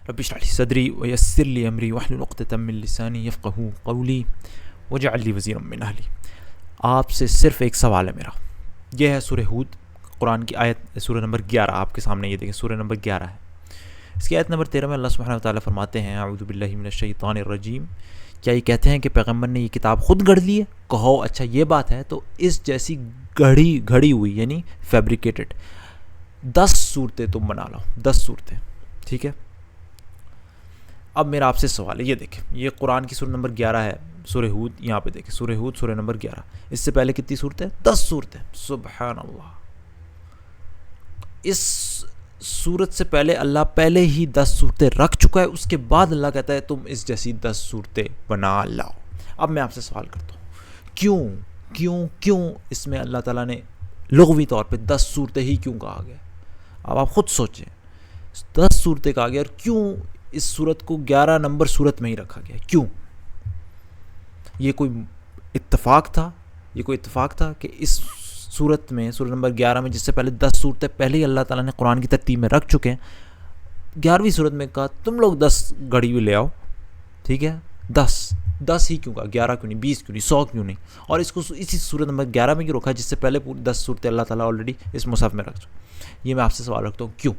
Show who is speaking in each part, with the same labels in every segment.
Speaker 1: رب اشرح لي صدری ویسر لی امری واحلل عقدۃ من لسانی یفقہوا قولی واجعل لی وزیرا من اہلی. آپ سے صرف ایک سوال ہے میرا. یہ ہے سورہ ہود، قرآن کی آیت سورہ نمبر 11 آپ کے سامنے. یہ دیکھیں سورہ نمبر 11 ہے. اس کی آیت نمبر 13 میں اللہ سبحانہ و تعالیٰ فرماتے ہیں اعوذ باللہ من الشیطان الرجیم. کیا یہ کہتے ہیں کہ پیغمبر نے یہ کتاب خود گھڑ لی ہے؟ کہو اچھا یہ بات ہے تو اس جیسی گھڑی ہوئی یعنی فیبریکیٹڈ 10 صورتیں تم بنا لو. 10 صورتیں، ٹھیک ہے. اب میرا آپ سے سوال ہے، یہ دیکھیں یہ قرآن کی سورہ نمبر 11 ہے، سورہ ہود. یہاں پہ دیکھیں سورہ ہود سورہ نمبر 11. اس سے پہلے کتنی صورتیں؟ 10 صورتیں. سبحان اللہ. اس صورت سے پہلے اللہ پہلے ہی 10 صورتیں رکھ چکا ہے. اس کے بعد اللہ کہتا ہے تم اس جیسی 10 صورتیں بنا لاؤ. اب میں آپ سے سوال کرتا ہوں، کیوں اس میں اللہ تعالیٰ نے لغوی طور پہ 10 صورتیں ہی کیوں کہا گیا؟ اب آپ خود سوچیں، 10 صورتیں کہا گیا اور کیوں اس صورت کو 11 نمبر صورت میں ہی رکھا گیا؟ کیوں؟ یہ کوئی اتفاق تھا کہ اس صورت میں سورہ نمبر 11 میں جس سے پہلے 10 صورتیں پہلے ہی اللہ تعالیٰ نے قرآن کی ترتیب میں رکھ چکے ہیں، 11ویں صورت میں کہا تم لوگ 10 گھڑی ہوئی لے آؤ، ٹھیک ہے. 10 ہی کیوں کہا؟ 11 کیوں نہیں؟ 20 کیوں نہیں؟ 100 کیوں نہیں؟ اور اس کو اسی سورت نمبر 11 میں کیوں رکھا جس سے پہلے پوری 10 صورتیں اللہ تعالیٰ آلریڈی اس مصحف میں رکھ چکے؟ یہ میں آپ سے سوال رکھتا ہوں کیوں.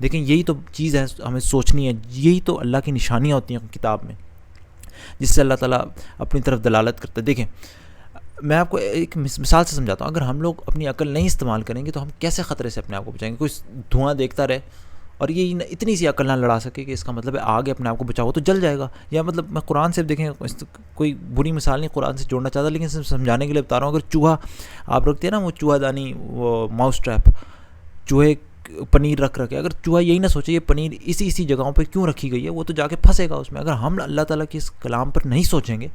Speaker 1: دیکھیں یہی تو چیز ہے ہمیں سوچنی ہے. یہی تو اللہ کی نشانیاں ہوتی ہیں کتاب میں جس سے اللہ تعالیٰ اپنی طرف دلالت کرتا ہے. دیکھیں میں آپ کو ایک مثال سے سمجھاتا ہوں. اگر ہم لوگ اپنی عقل نہیں استعمال کریں گے تو ہم کیسے خطرے سے اپنے آپ کو بچائیں گے؟ کوئی دھواں دیکھتا رہے اور یہ اتنی سی عقل نہ لڑا سکے کہ اس کا مطلب ہے آگے اپنے آپ کو بچاؤ تو جل جائے گا. یا مطلب میں قرآن سے دیکھیں کوئی بری مثال نہیں قرآن سے جوڑنا چاہتا لیکن صرف سمجھانے کے لیے بتا رہا ہوں. اگر چوہا آپ رکھتے ہیں نا وہ چوہا دانی وہ ماؤس ٹریپ، چوہے پنیر رکھ کے، اگر چوہا یہی نہ سوچے یہ پنیر اسی جگہوں پہ کیوں رکھی گئی ہے وہ تو جا کے پھنسے گا اس میں. اگر ہم اللہ تعالیٰ کے اس کلام پر نہیں سوچیں گے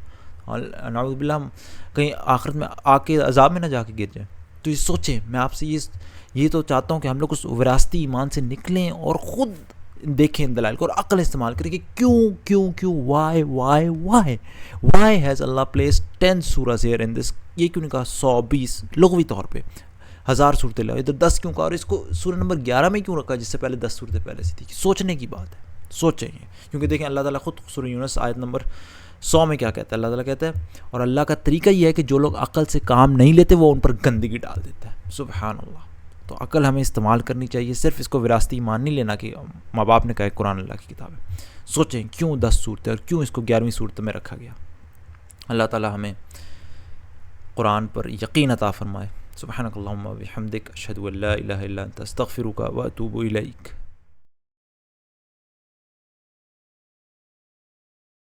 Speaker 1: نعوذ باللہ ہم کہیں آخرت میں آ کے عذاب میں نہ جا کے گر جائیں. تو یہ سوچیں. میں آپ سے یہ تو چاہتا ہوں کہ ہم لوگ اس وراثتی ایمان سے نکلیں اور خود دیکھیں دلائل کو اور عقل استعمال کریں کہ کیوں وائی ہیز اللہ پلیس 10 سورہ ہیئر ان دس. یہ کیوں نہیں کہا 120 لغوی طور پہ 1000 صورتیں لاؤ؟ ادھر 10 کیوں کہا اور اس کو سورہ نمبر 11 میں کیوں رکھا جس سے پہلے 10 صورتیں پہلے سے تھی؟ سوچنے کی بات ہے. سوچیں یہ کیونکہ دیکھیں اللہ تعالیٰ خود سورہ یونس آیت نمبر 100 میں کیا کہتا ہے؟ اللہ تعالیٰ کہتا ہے اور اللہ کا طریقہ یہ ہے کہ جو لوگ عقل سے کام نہیں لیتے وہ ان پر گندگی ڈال دیتا ہے. سبحان اللہ. تو عقل ہمیں استعمال کرنی چاہیے. صرف اس کو وراثتی ایمان نہیں لینا کہ ماں باپ نے کہا قرآن اللہ کی کتاب ہے. سوچیں کیوں 10 صورتیں اور کیوں اس کو 11ویں صورت میں رکھا گیا. اللہ تعالیٰ ہمیں قرآن پر یقین عطا فرمائے. سبحانک اللہم و بحمدک اشہد ان لا الہ الا انت استغفرک و اتوب الیک.